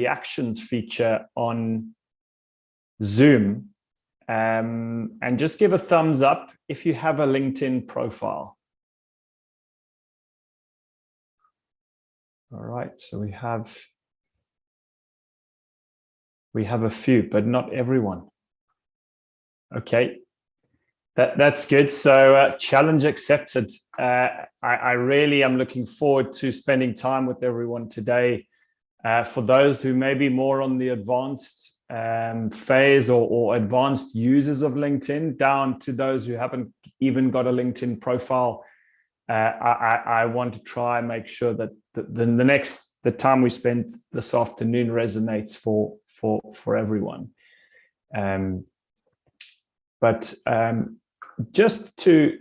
reactions feature on Zoom, and just give a thumbs up if you have a LinkedIn profile. All right, so we have a few, but not everyone. Okay, that's good. So challenge accepted. I really am looking forward to spending time with everyone today. For those who may be more on the advanced phase or advanced users of LinkedIn, down to those who haven't even got a LinkedIn profile, I want to try and make sure that the time we spend this afternoon resonates for everyone. But just to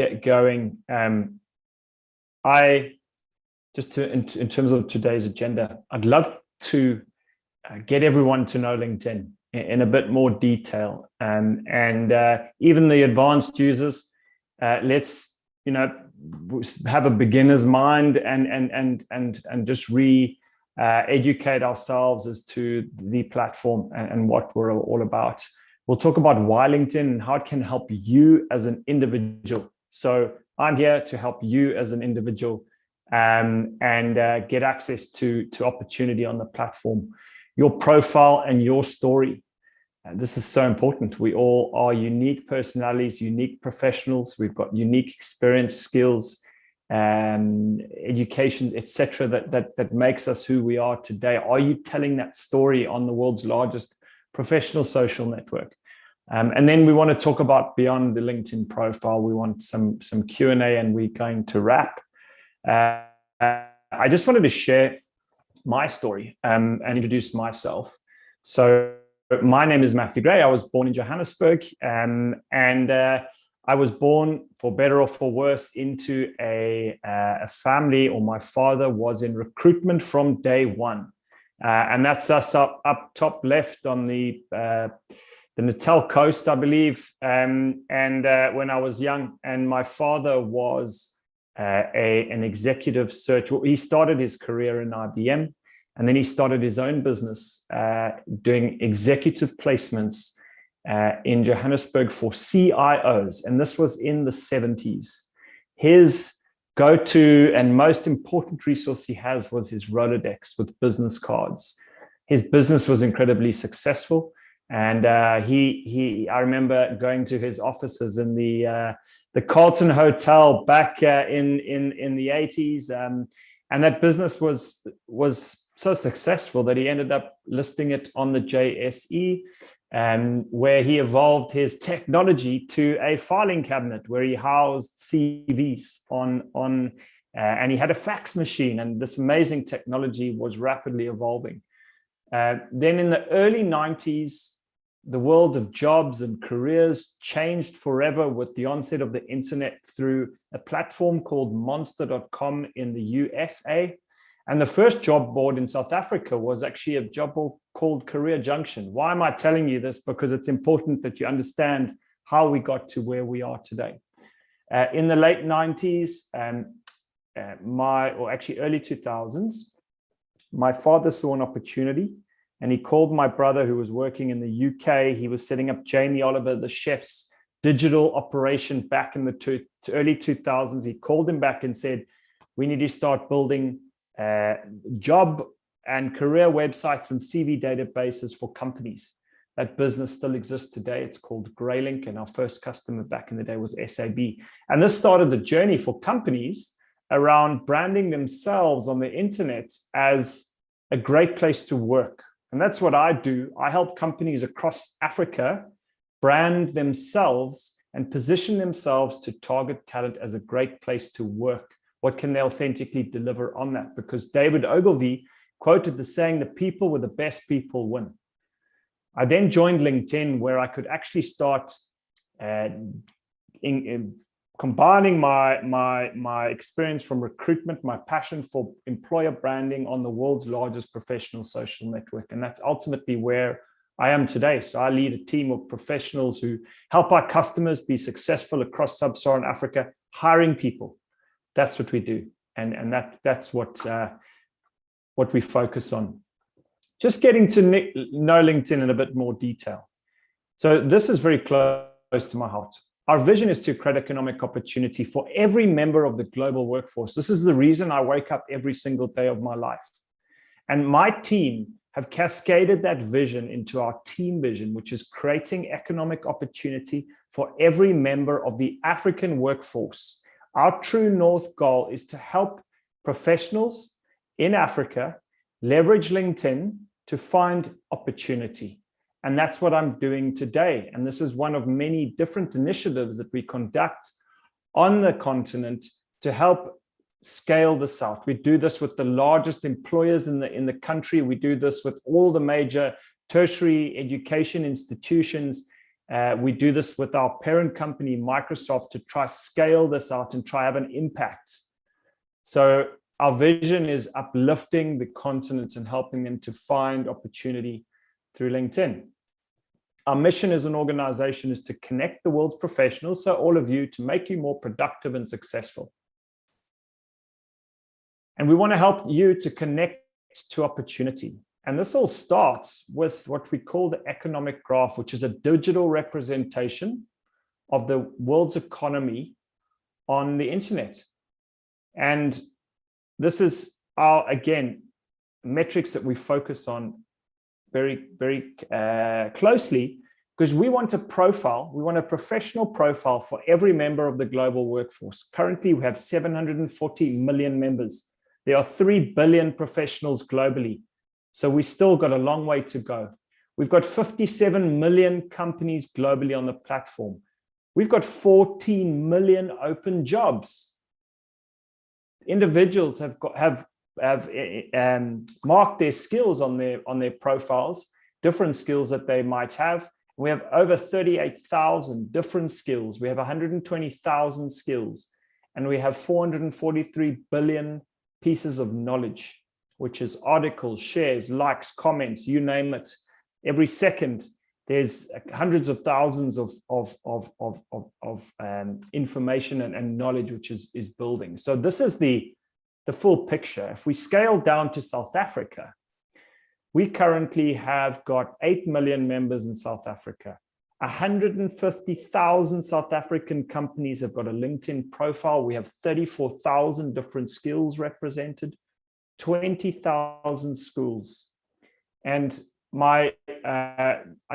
get going, in terms of today's agenda, I'd love to get everyone to know LinkedIn in a bit more detail, and even the advanced users. Let's have a beginner's mind and just educate ourselves as to the platform and what we're all about. We'll talk about why LinkedIn and how it can help you as an individual. So I'm here to help you as an individual and get access to opportunity on the platform, your profile and your story. And this is so important. We all are unique personalities, unique professionals. We've got unique experience, skills, education, etc. that makes us who we are today. Are you telling that story on the world's largest professional social network? And then we want to talk about beyond the LinkedIn profile. We want some Q&A, and we're going to wrap. I just wanted to share my story and introduce myself. So my name is Matthew Gray. I was born in Johannesburg, and I was born, for better or for worse, into a family, or my father was in recruitment from day one. And that's us up top left on the Natal coast, I believe. And when I was young, and my father was an executive search. He started his career in IBM, and then he started his own business doing executive placements in Johannesburg for CIOs. And this was in the 70s. His go-to and most important resource he has was his Rolodex with business cards. His business was incredibly successful. And I remember going to his offices in the Carlton Hotel back in the 80s. And that business was so successful that he ended up listing it on the JSE, where he evolved his technology to a filing cabinet where he housed CVs and he had a fax machine, and this amazing technology was rapidly evolving. Then in the early 90s, the world of jobs and careers changed forever with the onset of the internet through a platform called monster.com in the USA. And the first job board in South Africa was actually a job board called Career Junction. Why am I telling you this? Because it's important that you understand how we got to where we are today. In the late 90s, early 2000s, my father saw an opportunity, and he called my brother, who was working in the UK. He was setting up Jamie Oliver, the chef's digital operation back in the early 2000s. He called him back and said, we need to start building job and career websites and CV databases for companies. That business still exists today. It's called Greylink, and our first customer back in the day was SAB. And this started the journey for companies around branding themselves on the internet as a great place to work. And that's what I do. I help companies across Africa brand themselves and position themselves to target talent as a great place to work. What can they authentically deliver on that? Because David Ogilvy quoted the saying, the people with the best people win. I then joined LinkedIn, where I could actually start combining my experience from recruitment, my passion for employer branding on the world's largest professional social network. And that's ultimately where I am today. So I lead a team of professionals who help our customers be successful across sub-Saharan Africa, hiring people. That's what we do. And that's what we focus on. just getting to know LinkedIn in a bit more detail. So this is very close to my heart. Our vision is to create economic opportunity for every member of the global workforce. This is the reason I wake up every single day of my life. And my team have cascaded that vision into our team vision, which is creating economic opportunity for every member of the African workforce. Our true north goal is to help professionals in Africa leverage LinkedIn to find opportunity. And that's what I'm doing today. And this is one of many different initiatives that we conduct on the continent to help scale this out. We do this with the largest employers in the country. We do this with all the major tertiary education institutions. We do this with our parent company, Microsoft, to try scale this out and try have an impact. So our vision is uplifting the continents and helping them to find opportunity through LinkedIn. Our mission as an organization is to connect the world's professionals, so all of you, to make you more productive and successful. And we want to help you to connect to opportunity. And this all starts with what we call the economic graph, which is a digital representation of the world's economy on the internet. And this is our, again, metrics that we focus on very, very closely, because we want a profile, we want a professional profile for every member of the global workforce. Currently, we have 740 million members. There are 3 billion professionals globally. So we still got a long way to go. We've got 57 million companies globally on the platform. We've got 14 million open jobs. Individuals have marked their skills on their profiles, different skills that they might have. We have over 38,000 different skills. We have 120,000 skills, and we have 443 billion pieces of knowledge, which is articles, shares, likes, comments, you name it. Every second, there's hundreds of thousands of information and knowledge which is building. So this is the full picture. If we scale down to South Africa, we currently have got 8 million members in South Africa. 150,000 South African companies have got a LinkedIn profile. We have 34,000 different skills represented, 20,000 schools. And I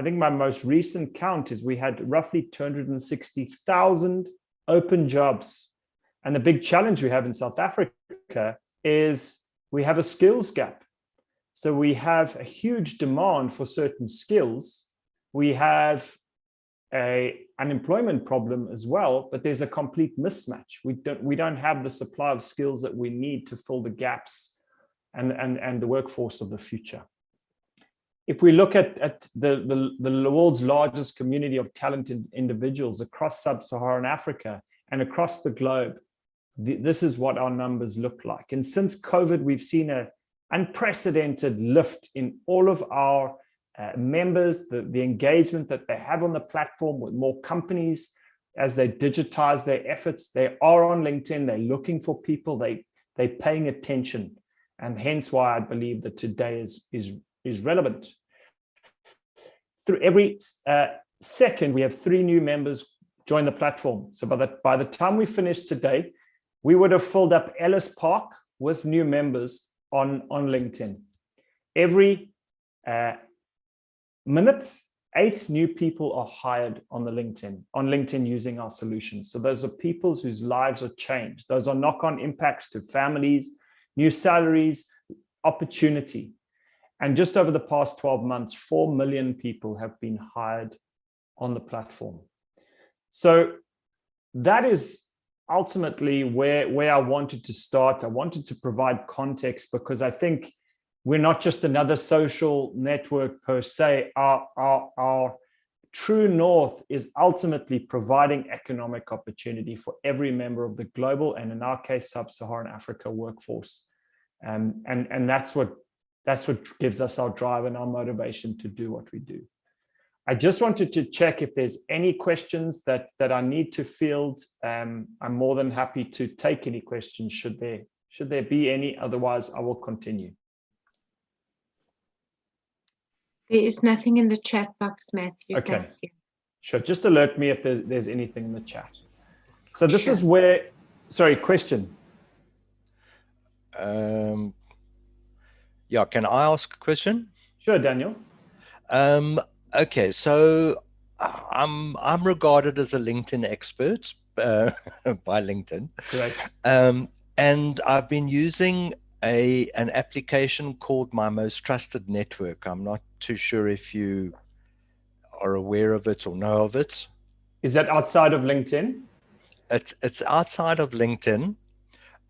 think my most recent count is we had roughly 260,000 open jobs. And the big challenge we have in South Africa is we have a skills gap. So we have a huge demand for certain skills. We have an unemployment problem as well, but there's a complete mismatch. We don't have the supply of skills that we need to fill the gaps and the workforce of the future. If we look at the world's largest community of talented individuals across sub-Saharan Africa and across the globe, this is what our numbers look like. And since COVID, we've seen an unprecedented lift in all of our members, the engagement that they have on the platform with more companies as they digitize their efforts. They are on LinkedIn, they're looking for people, they're paying attention. And hence why I believe that today is relevant. Through every second, we have 3 new members join the platform. So by the time we finish today, we would have filled up Ellis Park with new members on LinkedIn. Every minute, 8 new people are hired on LinkedIn using our solutions. So those are people whose lives are changed. Those are knock-on impacts to families, new salaries, opportunity. And just over the past 12 months, 4 million people have been hired on the platform. So that is ultimately where I wanted to start. I wanted to provide context because I think we're not just another social network per se. Our true north is ultimately providing economic opportunity for every member of the global, and in our case, sub-Saharan Africa workforce. And that's what gives us our drive and our motivation to do what we do. I just wanted to check if there's any questions that I need to field. I'm more than happy to take any questions should there be any. Otherwise, I will continue. There is nothing in the chat box, Matthew. Okay. Thank you. Sure. Just alert me if there's anything in the chat. So this Sure. is where, sorry, question. Yeah, can I ask a question? Sure, Daniel. Okay, so I'm regarded as a LinkedIn expert by LinkedIn. Great. And I've been using an application called My Most Trusted Network. I'm not too sure if you are aware of it or know of it. Is that outside of LinkedIn? It's outside of LinkedIn.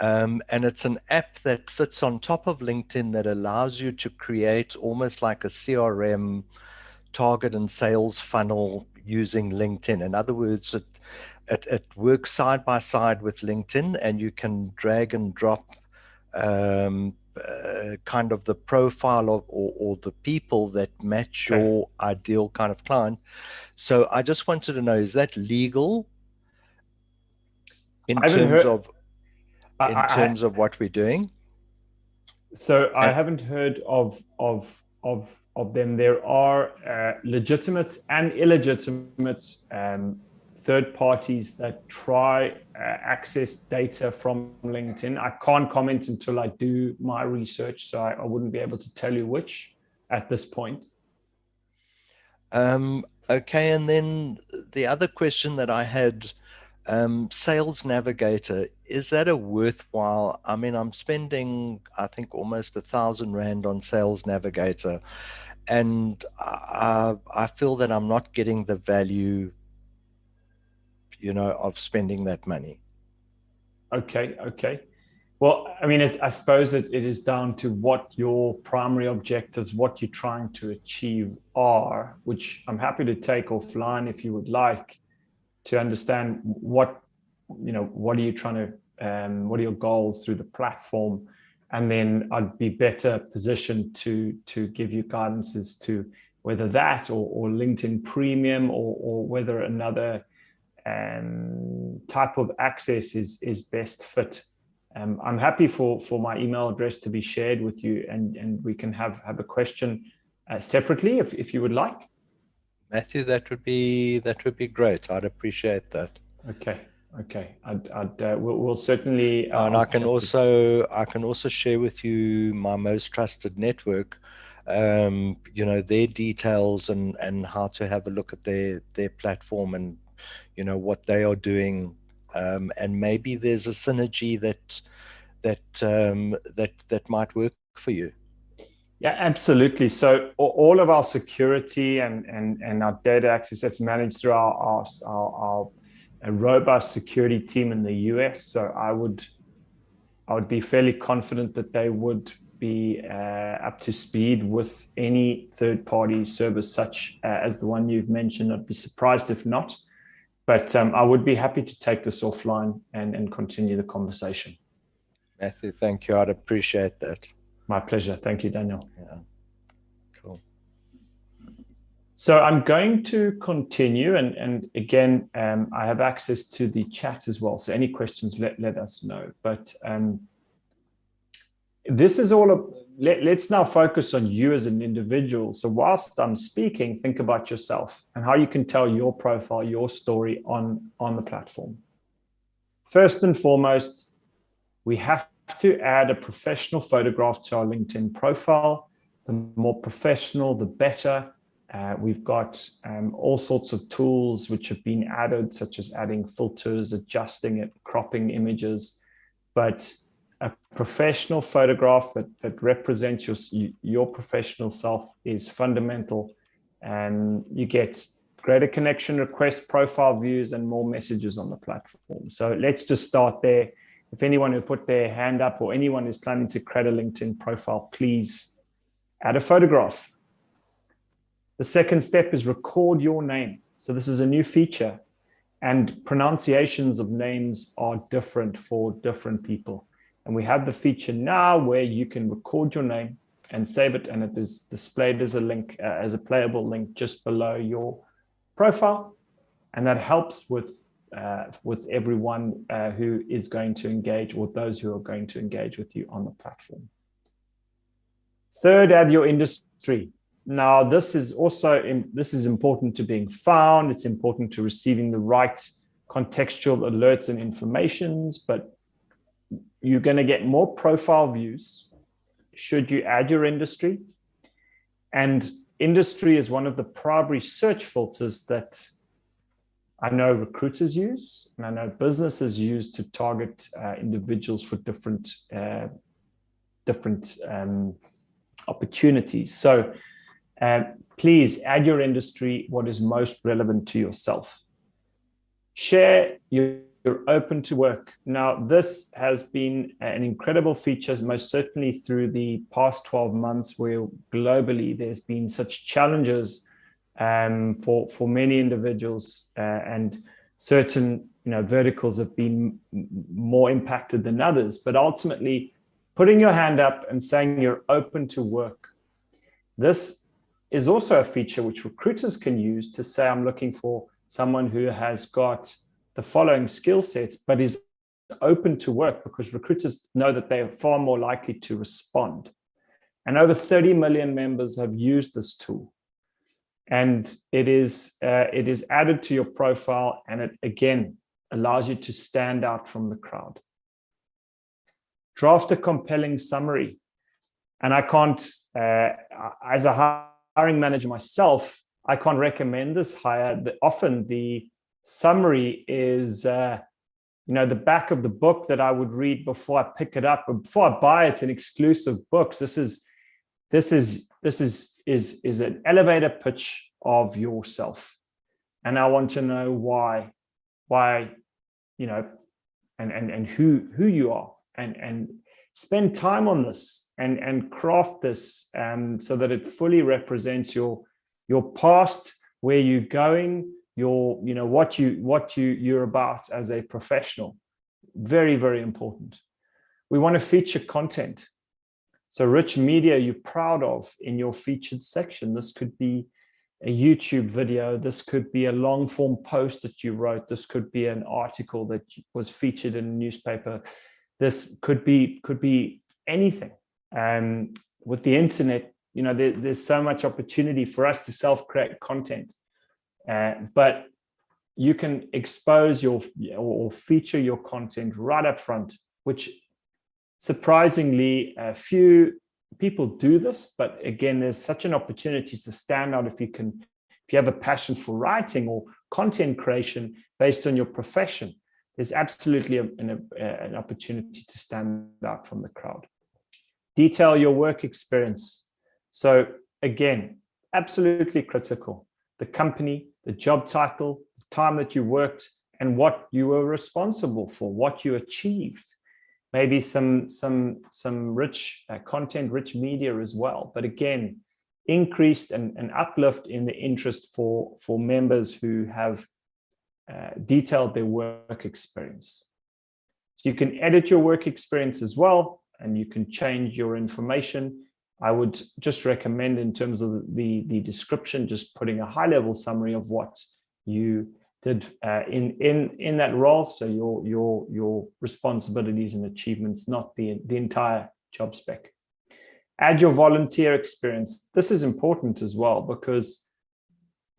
And it's an app that fits on top of LinkedIn that allows you to create almost like a CRM target and sales funnel using LinkedIn. In other words, it works side by side with LinkedIn, and you can drag and drop kind of the profile of or the people that match your ideal kind of client. So I just wanted to know, is that legal in terms of what we're doing? So I haven't heard of them. There are legitimate and illegitimate third parties that try access data from LinkedIn. I can't comment until I do my research, so I wouldn't be able to tell you which at this point. Okay, and then the other question that I had, Sales Navigator, is that a worthwhile? I mean, I'm spending, I think, almost 1,000 Rand on Sales Navigator, and I feel that I'm not getting the value, of spending that money. Okay. Well, I mean, I suppose it is down to what your primary objectives, what you're trying to achieve are, which I'm happy to take offline if you would like, to understand what are you trying to, what are your goals through the platform, and then I'd be better positioned to give you guidance as to whether that or LinkedIn Premium or whether another type of access is best fit. I'm happy for my email address to be shared with you, and we can have a question separately if you would like. Matthew, that would be great. I'd appreciate that. Okay. We'll certainly. And I can also share with you my most trusted network. Their details and how to have a look at their platform and what they are doing, and maybe there's a synergy that might work for you. Yeah, absolutely. So all of our security and our data access that's managed through our robust security team in the US. So I would be fairly confident that they would be up to speed with any third-party service such as the one you've mentioned. I'd be surprised if not, but I would be happy to take this offline and continue the conversation. Matthew, thank you. I'd appreciate that. My pleasure. Thank you, Daniel. Yeah. Cool. So I'm going to continue, and again, I have access to the chat as well. So any questions, let us know. But this is let's now focus on you as an individual. So whilst I'm speaking, think about yourself and how you can tell your profile, your story on the platform. First and foremost, we have to add a professional photograph to our LinkedIn profile. The more professional, the better. We've got all sorts of tools which have been added, such as adding filters, adjusting it, cropping images. But a professional photograph that represents your professional self is fundamental, and you get greater connection requests, profile views, and more messages on the platform. So let's just start there. If anyone who put their hand up or anyone is planning to create a LinkedIn profile, please add a photograph. The second step is record your name. So this is a new feature, and pronunciations of names are different for different people. And we have the feature now where you can record your name and save it, and it is displayed as a link, as a playable link just below your profile. And that helps with everyone who is going to engage, or those who are going to engage with you on the platform. Third, add your industry. Now, this is important to being found. It's important to receiving the right contextual alerts and informations, but you're going to get more profile views should you add your industry. And industry is one of the primary search filters that I know recruiters use, and I know businesses use to target individuals for different opportunities. So please add your industry, what is most relevant to yourself. Share you're open to work. Now, this has been an incredible feature, most certainly through the past 12 months, where globally there's been such challenges for many individuals, and certain verticals have been more impacted than others. But ultimately, putting your hand up and saying you're open to work. This is also a feature which recruiters can use to say, I'm looking for someone who has got the following skill sets, but is open to work, because recruiters know that they are far more likely to respond. And over 30 million members have used this tool. And it is added to your profile, and it, again, allows you to stand out from the crowd. Draft a compelling summary. And I can't, as a hiring manager myself, I can't recommend this hire. Often the summary is, the back of the book that I would read before I pick it up, or before I buy it. It's an exclusive book. This is an elevator pitch of yourself, and I want to know why, and who you are, and spend time on this and craft this so that it fully represents your past, where you're going, what you're about as a professional. Very, very important. We want to feature content. So rich media you're proud of in your featured section. This could be a YouTube video. This could be a long form post that you wrote. This could be an article that was featured in a newspaper. This could be anything. With the internet, there's so much opportunity for us to self-create content. But you can expose or feature your content right up front, which surprisingly few people do this. But again, there's such an opportunity to stand out if you have a passion for writing or content creation based on your profession. There's absolutely an opportunity to stand out from the crowd. Detail your work experience. So again, absolutely critical. The company, the job title, the time that you worked, and what you were responsible for, what you achieved. Maybe some rich content, rich media as well. But again, increased and uplift in the interest for members who have detailed their work experience. So you can edit your work experience as well, and you can change your information. I would just recommend, in terms of the description, just putting a high-level summary of what you did in that role. So your responsibilities and achievements, not the entire job spec. Add your volunteer experience. This is important as well, because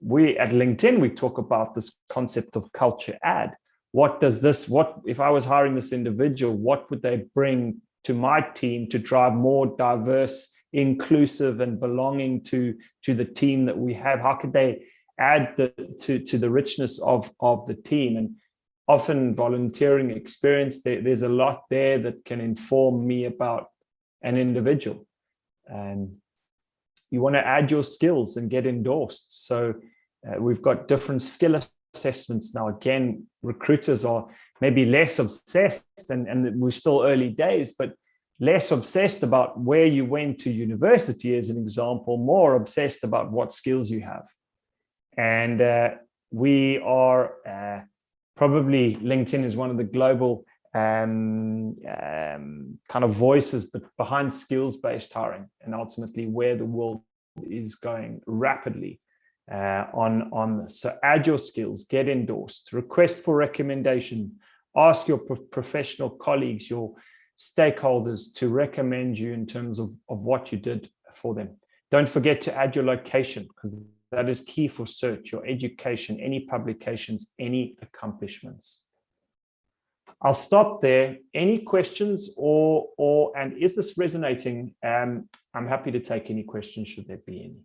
we at LinkedIn, we talk about this concept of culture add. What if I was hiring this individual, what would they bring to my team to drive more diverse, inclusive, and belonging to the team that we have? How could they add to the richness of the team? And often volunteering experience, there's a lot there that can inform me about an individual. And you want to add your skills and get endorsed. So we've got different skill assessments now. Again, recruiters are maybe less obsessed, and we're still early days, but less obsessed about where you went to university, as an example, more obsessed about what skills you have. And we are probably, LinkedIn is one of the global kind of voices behind skills-based hiring, and ultimately where the world is going rapidly on this. So add your skills, get endorsed, request for recommendation, ask your professional colleagues, your stakeholders to recommend you in terms of what you did for them. Don't forget to add your location, because that is key for search, your education, any publications, any accomplishments. I'll stop there. Any questions and is this resonating? I'm happy to take any questions should there be any.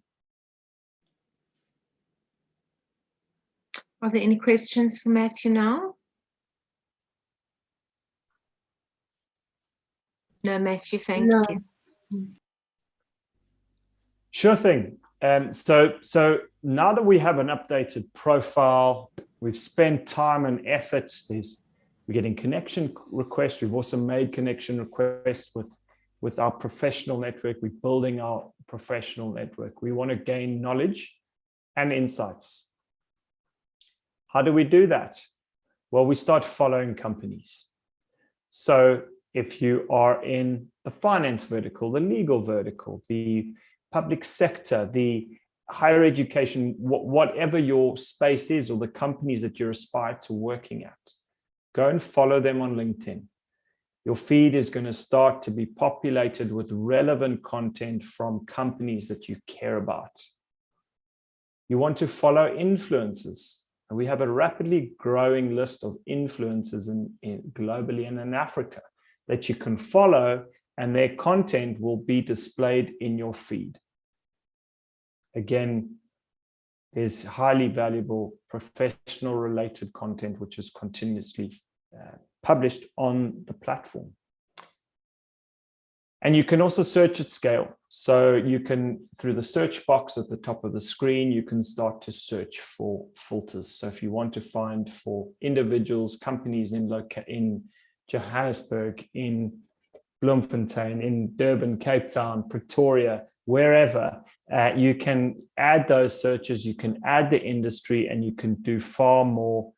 Are there any questions for Matthew now? No, Matthew, thank you. Sure thing. So now that we have an updated profile, we've spent time and effort. We're getting connection requests. We've also made connection requests with our professional network. We're building our professional network. We want to gain knowledge and insights. How do we do that? Well, we start following companies. So if you are in the finance vertical, the legal vertical, the public sector, the higher education, whatever your space is, or the companies that you aspire to working at, go and follow them on LinkedIn. Your feed is going to start to be populated with relevant content from companies that you care about. You want to follow influencers. And we have a rapidly growing list of influencers globally and in Africa that you can follow, and their content will be displayed in your feed. Again, there's highly valuable professional related content which is continuously published on the platform. And you can also search at scale. So you can, through the search box at the top of the screen, you can start to search for filters. So if you want to find for individuals, companies in Johannesburg, in Bloemfontein, in Durban, Cape Town, Pretoria, wherever, you can add those searches, you can add the industry, and you can do far more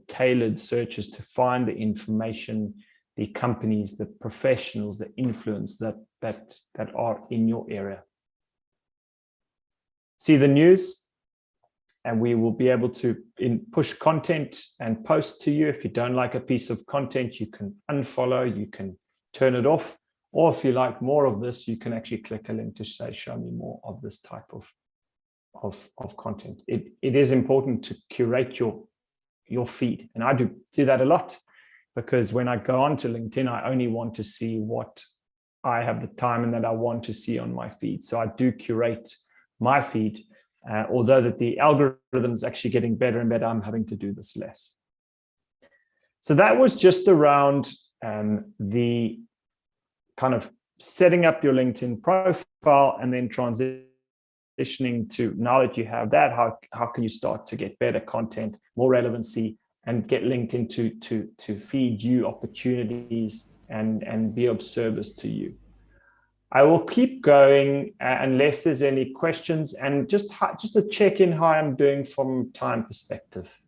tailored searches to find the information, the companies, the professionals, the influence that are in your area. See the news, and we will be able to push content and post to you. If you don't like a piece of content, you can unfollow, you can turn it off. Or if you like more of this, you can actually click a link to say, show me more of this type of content. It is important to curate your feed. And I do that a lot, because when I go onto LinkedIn, I only want to see what I have the time and that I want to see on my feed. So I do curate my feed, although that the algorithm is actually getting better and better, I'm having to do this less. So that was just around the kind of setting up your LinkedIn profile, and then transitioning to, now that you have that, how can you start to get better content, more relevancy, and get LinkedIn to feed you opportunities and be of service to you. I will keep going unless there's any questions, and just to check in how I'm doing from time perspective.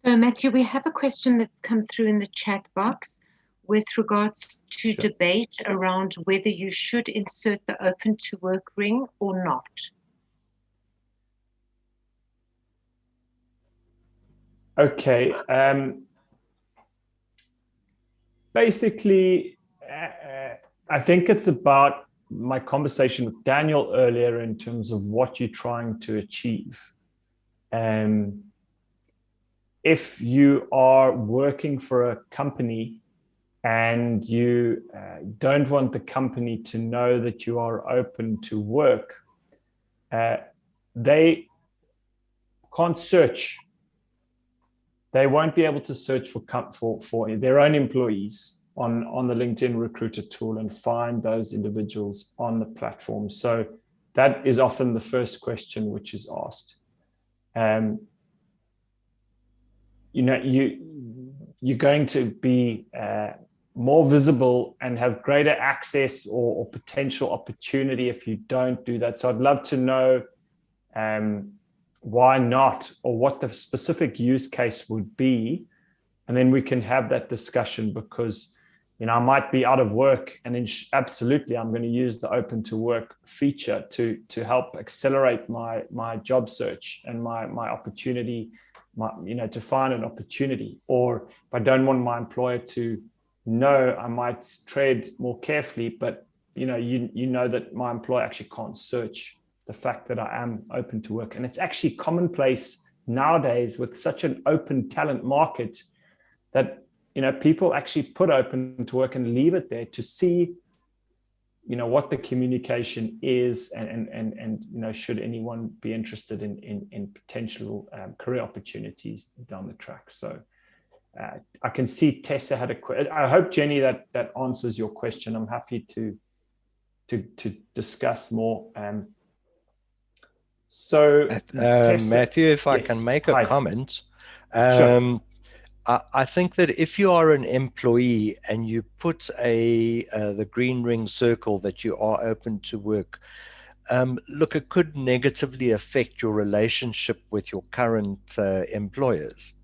So Matthew, we have a question that's come through in the chat box with regards to debate around whether you should insert the open to work ring or not. Okay. Basically, I think it's about my conversation with Daniel earlier in terms of what you're trying to achieve. If you are working for a company and you don't want the company to know that you are open to work, they can't search. They won't be able to search for their own employees on the LinkedIn recruiter tool and find those individuals on the platform. So that is often the first question which is asked. You're going to be more visible and have greater access or potential opportunity if you don't do that. So I'd love to know why not, or what the specific use case would be, and then we can have that discussion, because I might be out of work, and then absolutely I'm going to use the open to work feature to help accelerate my job search and my opportunity, to find an opportunity. Or if I don't want my employer to know, I might tread more carefully, but you know that my employer actually can't search the fact that I am open to work. And it's actually commonplace nowadays with such an open talent market that, people actually put open to work and leave it there to see, what the communication is and should anyone be interested in potential career opportunities down the track. So I can see Tessa had a question. I hope, Jenny, that answers your question. I'm happy to discuss more. So Matthew, if I yes, can make a comment. Sure. I think that if you are an employee and you put the green ring circle that you are open to work, look, it could negatively affect your relationship with your current employers.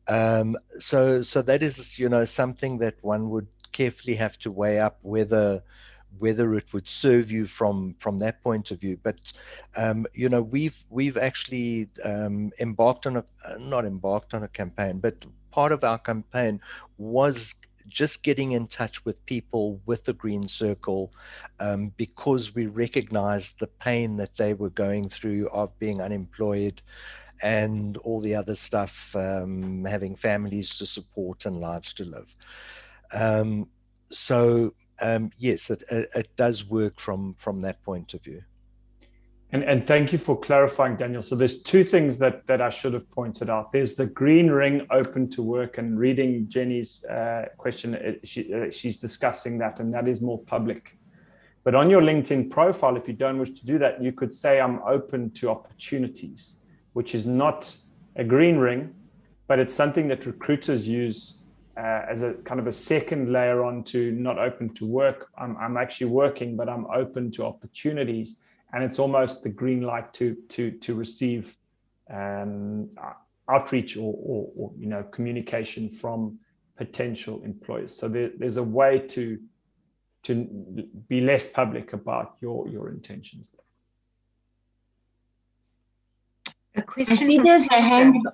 So that is, something that one would carefully have to weigh up whether it would serve you from that point of view. But we've actually not embarked on a campaign, but part of our campaign was just getting in touch with people with the green circle, because we recognized the pain that they were going through of being unemployed and all the other stuff, having families to support and lives to live. Yes, it does work from that point of view. And thank you for clarifying, Daniel. So there's two things that I should have pointed out. There's the green ring open to work, and reading Jenny's question, she's discussing that, and that is more public. But on your LinkedIn profile, if you don't wish to do that, you could say I'm open to opportunities, which is not a green ring, but it's something that recruiters use as a kind of a second layer on to not open to work. I'm actually working, but I'm open to opportunities. And it's almost the green light to receive outreach or communication from potential employers. So there's a way to be less public about your intentions. A question. I see there's a hand.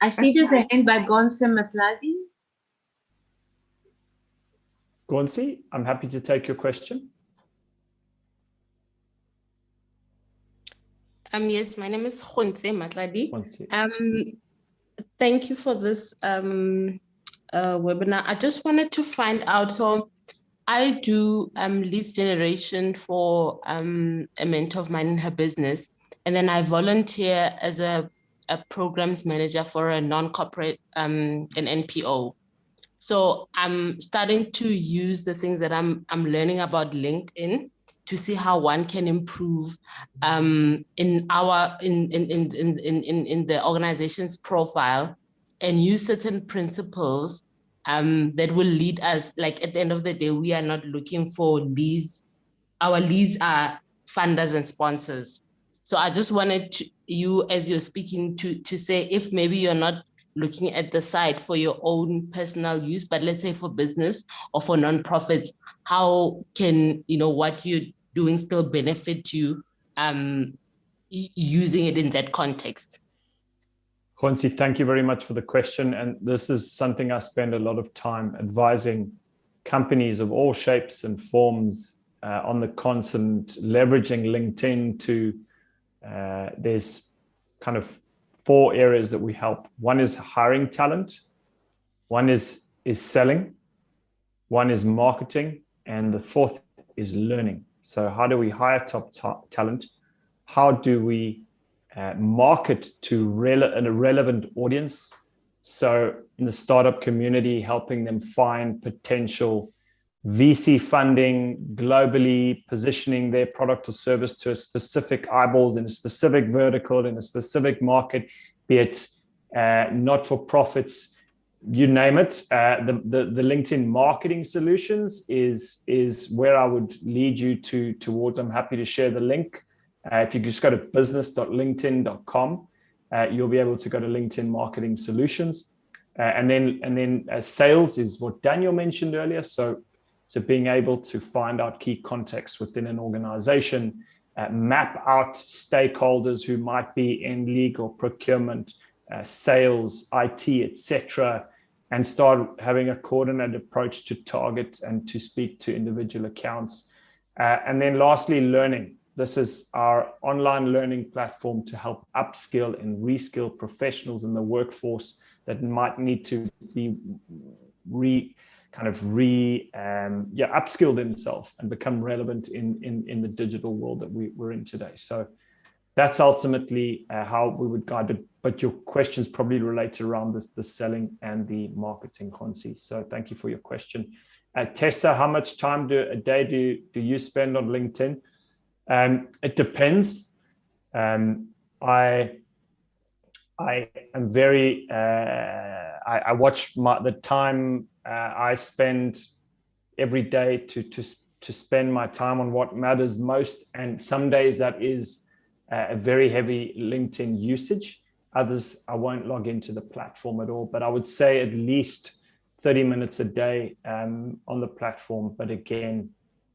I see there's a hand by Gonse Matladi. Gonsi, I'm happy to take your question. Yes, my name is Khonse Matladi. Thank you for this webinar. I just wanted to find out, so I do leads generation for a mentor of mine in her business, and then I volunteer as a programs manager for a non-corporate, an NPO. So I'm starting to use the things that I'm learning about LinkedIn to see how one can improve in the organization's profile, and use certain principles that will lead us, like at the end of the day, we are not looking for leads. Our leads are funders and sponsors. So I just wanted you, as you're speaking, to say, if maybe you're not looking at the site for your own personal use, but let's say for business or for nonprofits, how can what you're doing still benefit you using it in that context? Khonsi, thank you very much for the question. And this is something I spend a lot of time advising companies of all shapes and forms on the continent, leveraging LinkedIn to, there's kind of 4 areas that we help. One is hiring talent, one is selling, one is marketing, and the 4th is learning. So how do we hire top talent? How do we market to a relevant audience? So in the startup community, helping them find potential VC funding globally, positioning their product or service to a specific eyeballs in a specific vertical, in a specific market, be it not-for-profits, you name it. The LinkedIn marketing solutions is where I would lead you towards. I'm happy to share the link. If you just go to business.linkedin.com, you'll be able to go to LinkedIn marketing solutions. And then sales is what Daniel mentioned earlier. So being able to find out key contexts within an organization, map out stakeholders who might be in legal, procurement, sales, IT, etc., and start having a coordinated approach to target and to speak to individual accounts. And then lastly, learning. This is our online learning platform to help upskill and reskill professionals in the workforce that might need to be upskill themselves and become relevant in the digital world that we're in today. So that's ultimately how we would guide it. But your questions probably related around the selling and the marketing, Konsi. So thank you for your question. Tessa, how much time a day do you spend on LinkedIn? It depends. I am very, I watch the time I spend every day to spend my time on what matters most. And some days that is a very heavy LinkedIn usage. Others, I won't log into the platform at all, but I would say at least 30 minutes a day on the platform, but again,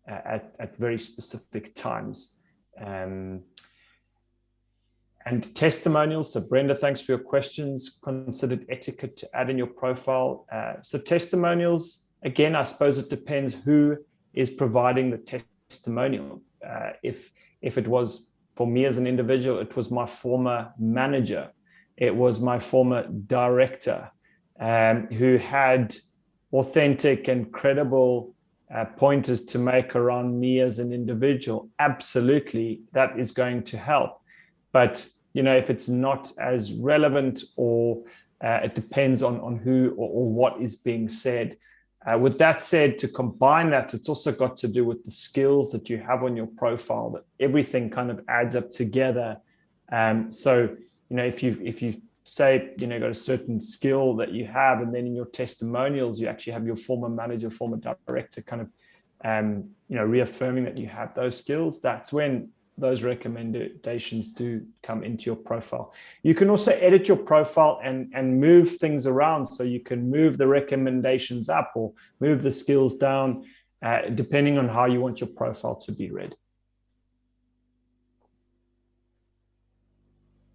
at very specific times. And testimonials. So Brenda, thanks for your questions. Considered etiquette to add in your profile. So testimonials, again, I suppose it depends who is providing the testimonial. If it was for me as an individual, it was my former manager. It was my former director who had authentic and credible pointers to make around me as an individual. Absolutely, that is going to help. But if it's not as relevant, or it depends on who or what is being said. With that said, to combine that, it's also got to do with the skills that you have on your profile, that everything kind of adds up together. So, if you say, got a certain skill that you have, and then in your testimonials, you actually have your former manager, former director kind of, reaffirming that you have those skills, that's when those recommendations do come into your profile. You can also edit your profile and move things around. So you can move the recommendations up or move the skills down, depending on how you want your profile to be read.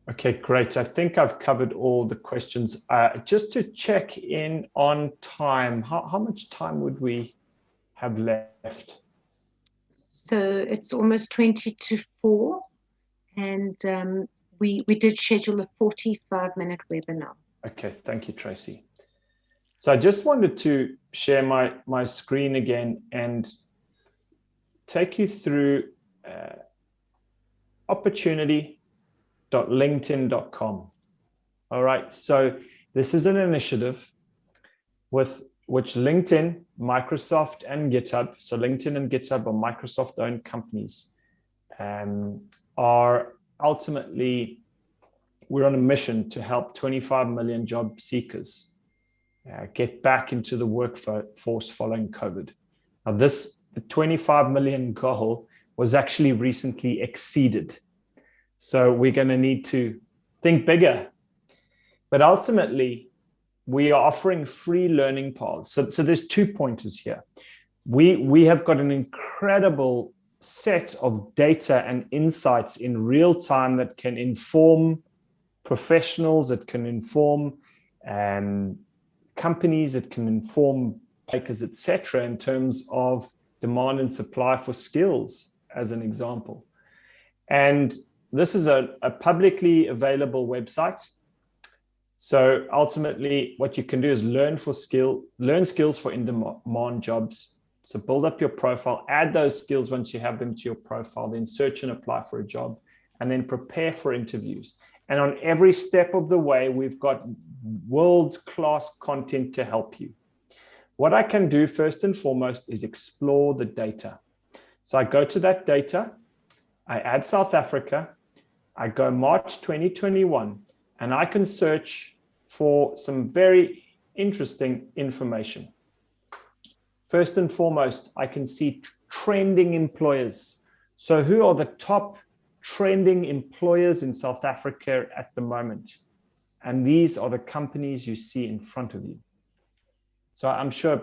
Okay, great. I think I've covered all the questions. Just to check in on time, how much time would we have left? So it's almost 20 to 4, and we did schedule a 45-minute webinar. Okay, thank you, Tracy. So I just wanted to share my screen again and take you through opportunity.linkedin.com. All right, so this is an initiative with which LinkedIn, Microsoft, and GitHub, so LinkedIn and GitHub are Microsoft-owned companies, are ultimately, we're on a mission to help 25 million job seekers get back into the workforce following COVID. Now, the 25 million goal was actually recently exceeded. So we're going to need to think bigger. But ultimately, we are offering free learning paths. So there's 2 pointers here. We have got an incredible set of data and insights in real time that can inform professionals, that can inform companies, that can inform makers, etc., in terms of demand and supply for skills, as an example. And this is a publicly available website. So ultimately, what you can do is learn skills for in-demand jobs. So build up your profile, add those skills once you have them to your profile, then search and apply for a job, and then prepare for interviews. And on every step of the way, we've got world-class content to help you. What I can do first and foremost is explore the data. So I go to that data, I add South Africa, I go March 2021, and I can search for some very interesting information. First and foremost, I can see trending employers. So who are the top trending employers in South Africa at the moment? And these are the companies you see in front of you. So I'm sure,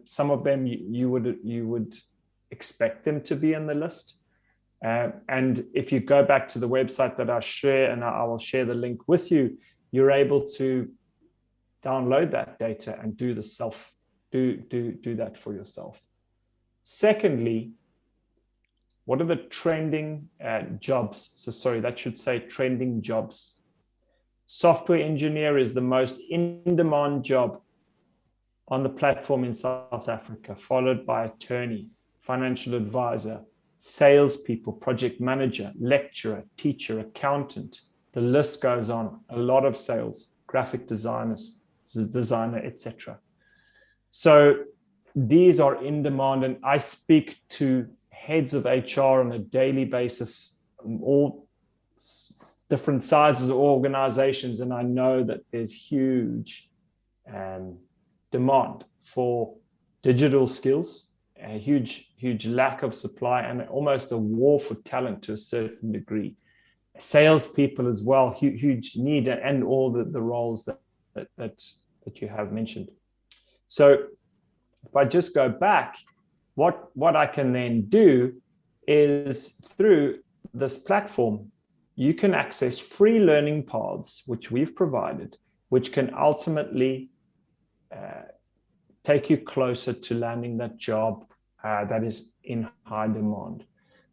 some of them you would expect them to be on the list. And if you go back to the website that I share, and I will share the link with you, you're able to download that data and do that for yourself. Secondly, What are the trending jobs? So sorry, that should say trending jobs. Software engineer is the most in-demand job on the platform in South Africa, followed by attorney, financial advisor, salespeople, project manager, lecturer, teacher, accountant. The list goes on. A lot of sales, graphic designers, designer, etc. So these are in demand, and I speak to heads of HR on a daily basis, all different sizes of organizations, and I know that there's huge demand for digital skills, a huge lack of supply, and almost a war for talent to a certain degree. Salespeople as well, huge need, and all the roles that you have mentioned. So if I just go back, what I can then do is through this platform, you can access free learning paths, which we've provided, which can ultimately take you closer to landing that job that is in high demand.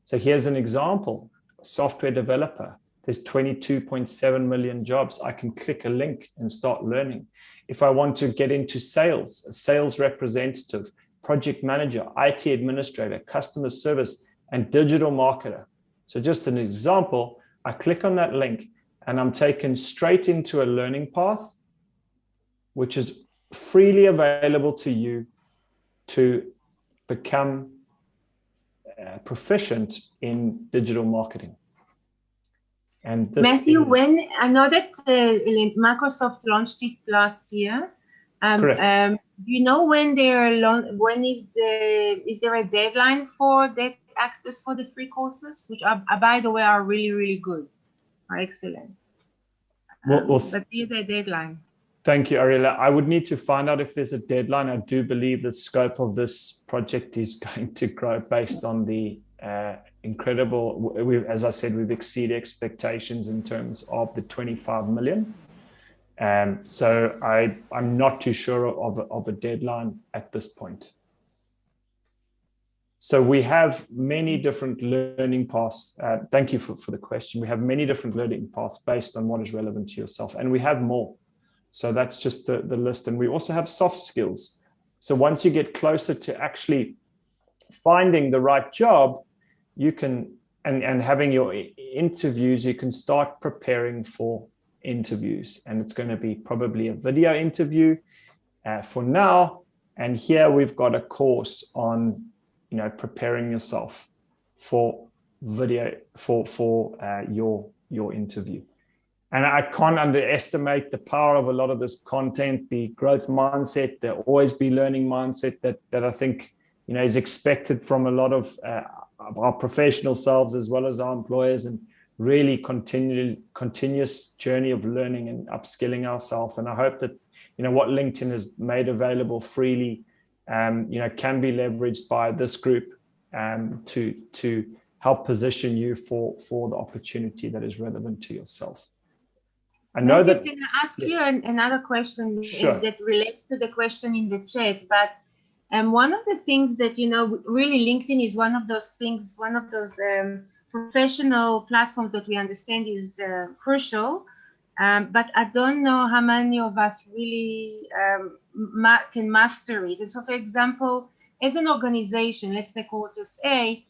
So here's an example, software developer. There's 22.7 million jobs. I can click a link and start learning. If I want to get into sales, a sales representative, project manager, IT administrator, customer service, and digital marketer. So just an example, I click on that link and I'm taken straight into a learning path, which is freely available to you to become proficient in digital marketing. And this Matthew, when I know that Microsoft launched it last year, do you know when is there a deadline for that access for the free courses, which are, by the way, are really good, are excellent. But is there a deadline? Thank you, Ariella. I would need to find out if there's a deadline. I do believe the scope of this project is going to grow based on the incredible, as I said, we've exceeded expectations in terms of the 25 million. So I'm not too sure of a deadline at this point. So we have many different learning paths. Thank you for the question. We have many different learning paths based on what is relevant to yourself, and we have more. So that's just the list. And we also have soft skills. So once you get closer to actually finding the right job, you can, and having your interviews, you can start preparing for interviews. And it's going to be probably a video interview for now. And here we've got a course on, preparing yourself for video, for your interview. And I can't underestimate the power of a lot of this content, the growth mindset, the always be learning mindset that I think, is expected from a lot of our professional selves as well as our employers, and really continuous journey of learning and upskilling ourselves. And I hope that, what LinkedIn has made available freely, can be leveraged by this group to help position you for the opportunity that is relevant to yourself. I know that. Can I ask you another question? Sure. That relates to the question in the chat? But one of the things that, really LinkedIn is one of those things, one of those professional platforms that we understand is crucial. But I don't know how many of us really can master it. And so, for example, as an organization, let's take Quartus A,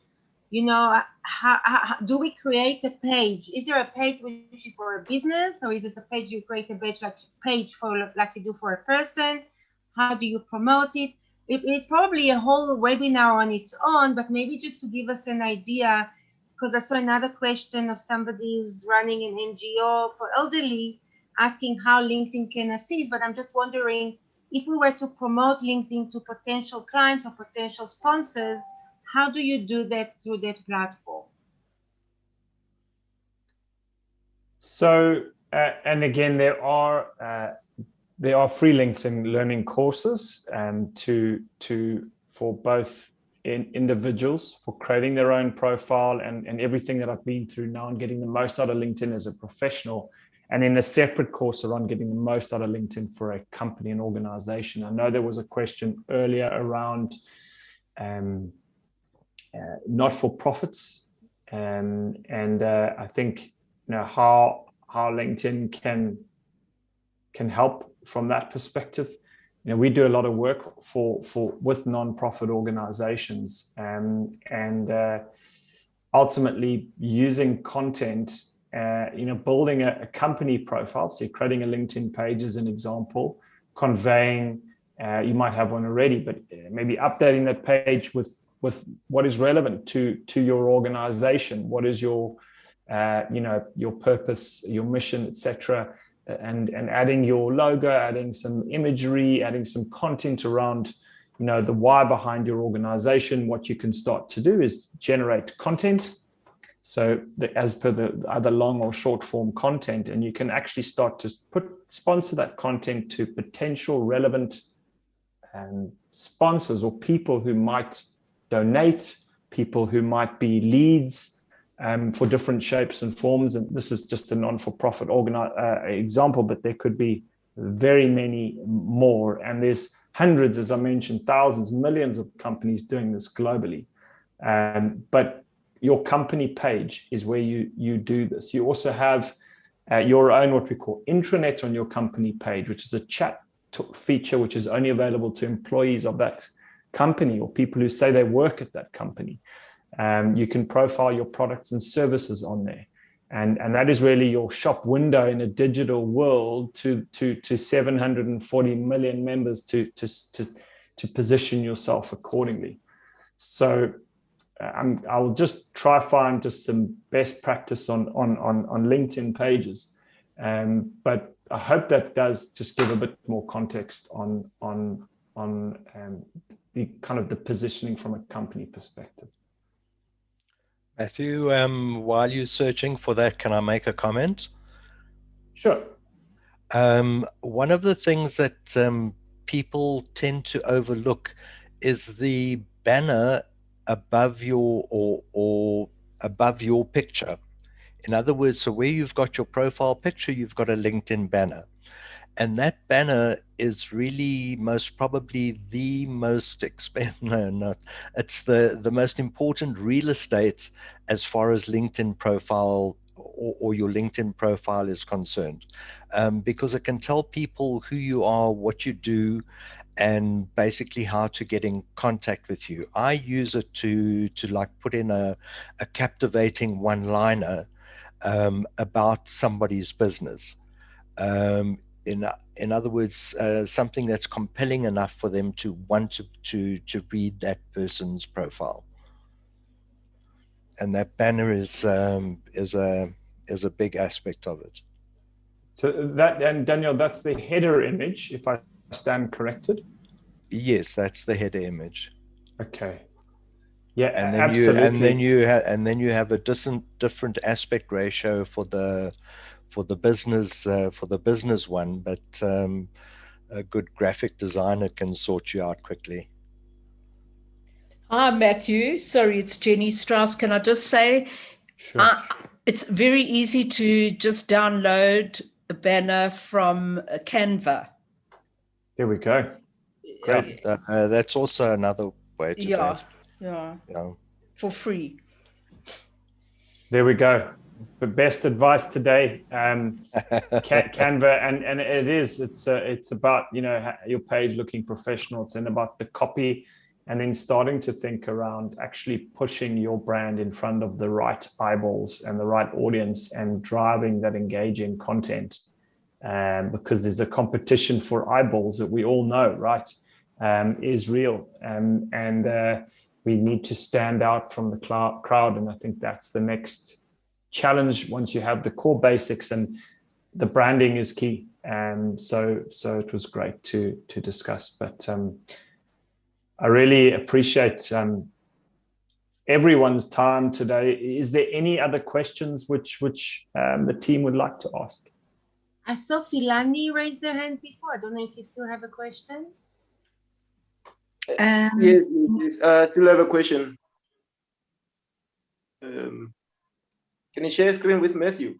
how do we create a page? Is there a page which is for a business, or is it a page you create a page for like you do for a person? How do you promote it? It's probably a whole webinar on its own, but maybe just to give us an idea, because I saw another question of somebody who's running an NGO for elderly, asking how LinkedIn can assist. But I'm just wondering, if we were to promote LinkedIn to potential clients or potential sponsors, how do you do that through that platform? So, and again, there are free LinkedIn learning courses for both individuals for creating their own profile and everything that I've been through now and getting the most out of LinkedIn as a professional, and then a separate course around getting the most out of LinkedIn for a company and organization. I know there was a question earlier around not-for-profits, and I think how LinkedIn can help from that perspective. We do a lot of work with non-profit organizations, and ultimately using content, building a company profile. So you're creating a LinkedIn page as an example, conveying, you might have one already, but maybe updating that page with what is relevant to your organization. What is your your purpose, your mission, etc., and adding your logo, adding some imagery, adding some content around the why behind your organization. What you can start to do is generate content, so as per the either long or short form content, and you can actually start to sponsor that content to potential relevant sponsors or people who might donate, people who might be leads for different shapes and forms. And this is just a non-for-profit example, but there could be very many more. And there's hundreds, as I mentioned, thousands, millions of companies doing this globally. But your company page is where you do this. You also have your own, what we call intranet on your company page, which is a chat feature, which is only available to employees of that company or people who say they work at that company. You can profile your products and services on there. And that is really your shop window in a digital world to 740 million members to position yourself accordingly. So I'll just try find just some best practice on LinkedIn pages. But I hope that does just give a bit more context on the kind of the positioning from a company perspective. Matthew, while you're searching for that, can I make a comment? Sure. One of the things that people tend to overlook is the banner above your or above your picture. In other words, so where you've got your profile picture, you've got a LinkedIn banner. And that banner is really most probably the most expensive, it's the most important real estate as far as LinkedIn profile or your LinkedIn profile is concerned, because it can tell people who you are, what you do, and basically how to get in contact with you. I use it to like put in a captivating one-liner about somebody's business. In other words, something that's compelling enough for them to want to read that person's profile. And that banner is a big aspect of it. So that, and Daniel, that's the header image, if I stand corrected. Yes, that's the header image. Okay. Yeah, and then absolutely. And then you have a different aspect ratio for the business one, but a good graphic designer can sort you out quickly. Hi, Matthew. Sorry, it's Jenny Strauss. Can I just say, Sure. It's very easy to just download a banner from Canva. There we go. Great. Yeah, that's also another way to do it. Yeah. For free. There we go. The best advice today. Canva, and it's about your page looking professional. It's about the copy, and then starting to think around actually pushing your brand in front of the right eyeballs and the right audience and driving that engaging content. Because there's a competition for eyeballs that we all know, right, is real. And we need to stand out from the crowd. And I think that's the next challenge once you have the core basics, and the branding is key. So it was great to discuss. But I really appreciate everyone's time today. Is there any other questions which the team would like to ask? I saw Philani raise their hand before. I don't know if you still have a question. Yes, still have a question. Can you share screen with Matthew?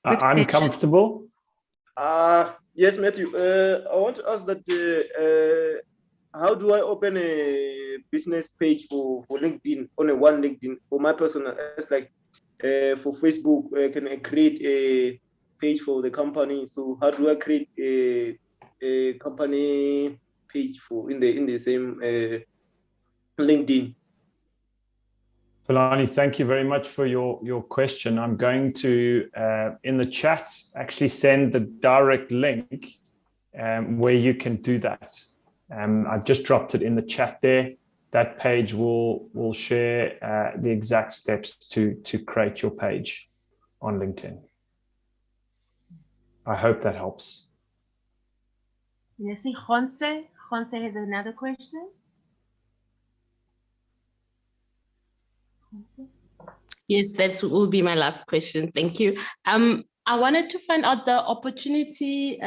I'm comfortable. Yes, Matthew. I want to ask that how do I open a business page for LinkedIn on one LinkedIn for my personal? It's like for Facebook, can I create a page for the company? So how do I create a company page for in the same LinkedIn? Philani, thank you very much for your question. I'm going to, in the chat, actually send the direct link where you can do that. I've just dropped it in the chat there. That page will share the exact steps to create your page on LinkedIn. I hope that helps. You see, Jonse has another question. Yes, that will be my last question. Thank you. I wanted to find out the opportunity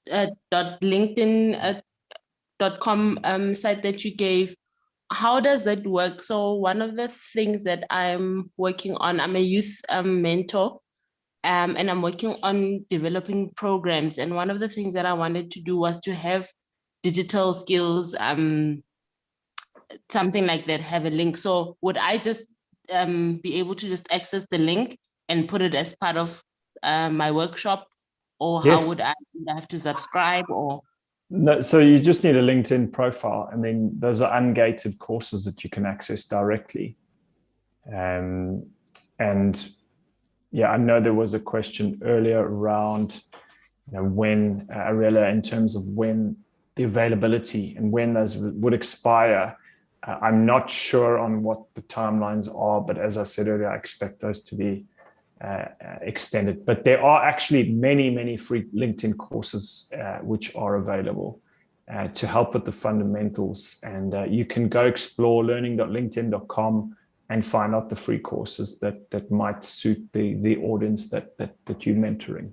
.linkedin.com site that you gave. How does that work? So one of the things that I'm working on, I'm a youth mentor, and I'm working on developing programs. And one of the things that I wanted to do was to have digital skills, something like that, have a link. So would I just be able to just access the link and put it as part of my workshop? Or Yes. how would I have to subscribe or? No, so you just need a LinkedIn profile, and then those are ungated courses that you can access directly. And yeah, I know there was a question earlier around when, Arella, in terms of when the availability and when those would expire. I'm not sure on what the timelines are, but as I said earlier, I expect those to be extended. But there are actually many free LinkedIn courses which are available to help with the fundamentals. And you can go explore learning.linkedin.com and find out the free courses that might suit the audience that you're mentoring.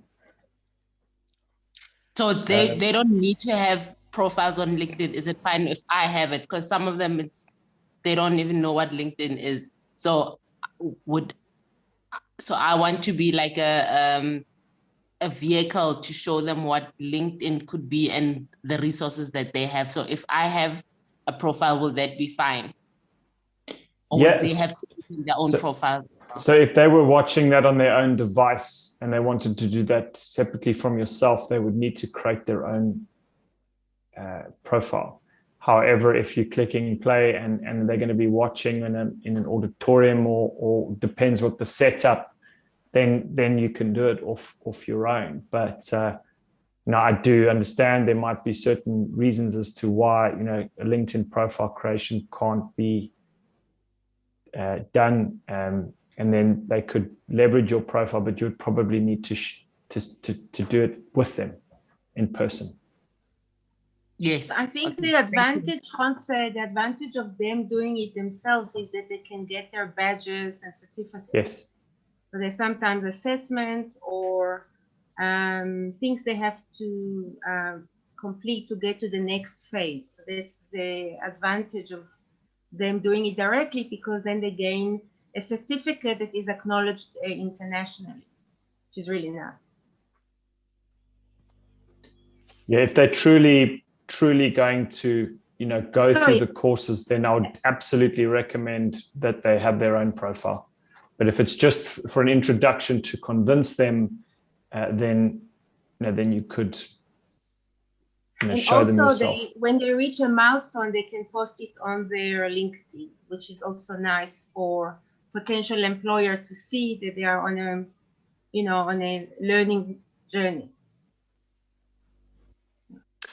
So they don't need to have profiles on LinkedIn. Is it fine if I have it? Because some of them, they don't even know what LinkedIn is. So I want to be like a vehicle to show them what LinkedIn could be and the resources that they have. So if I have a profile, will that be fine? Or Yes. would they have to open their own profile? So if they were watching that on their own device and they wanted to do that separately from yourself, they would need to create their own profile. However, if you're clicking play and they're going to be watching in an auditorium or depends what the setup, then you can do it off your own. But now I do understand there might be certain reasons as to why a LinkedIn profile creation can't be done, and then they could leverage your profile, but you would probably need to do it with them in person. Yes, I think the advantage, the advantage of them doing it themselves is that they can get their badges and certificates. Yes. So there's sometimes assessments or things they have to complete to get to the next phase. So that's the advantage of them doing it directly, because then they gain a certificate that is acknowledged internationally, which is really nice. Yeah, if they're truly going to go through the courses, then I would absolutely recommend that they have their own profile. But if it's just for an introduction to convince them, then you could show them yourself. When they reach a milestone, they can post it on their LinkedIn, which is also nice for potential employer to see that they are on a learning journey.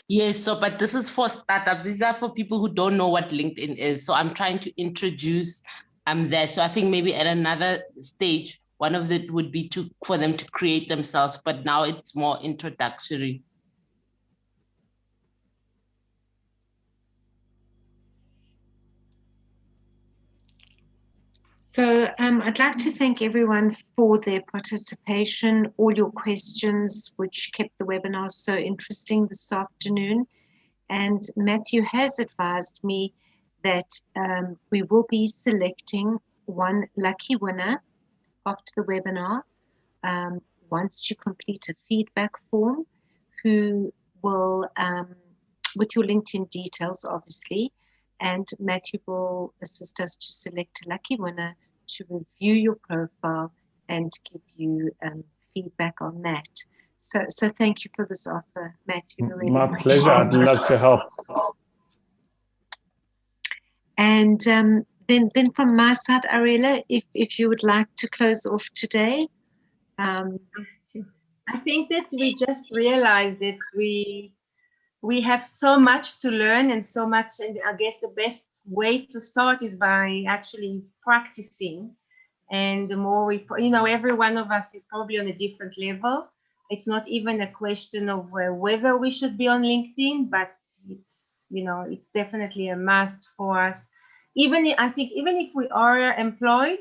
Yes, but this is for startups. These are for people who don't know what LinkedIn is. So I'm trying to introduce that. So I think maybe at another stage, one of it would be for them to create themselves, but now it's more introductory. So I'd like to thank everyone for their participation, all your questions, which kept the webinar so interesting this afternoon. And Matthew has advised me that we will be selecting one lucky winner after the webinar once you complete a feedback form, who will with your LinkedIn details, obviously, and Matthew will assist us to select a lucky winner to review your profile and give you feedback on that. So thank you for this offer, Matthew. Really My pleasure. I'd love to help. And then from my side, Ariella, if you would like to close off today. I think that we just realized that we have so much to learn and so much, and I guess the best way to start is by actually practicing. And the more we, every one of us is probably on a different level. It's not even a question of whether we should be on LinkedIn, but it's definitely a must for us. I think even if we are employed,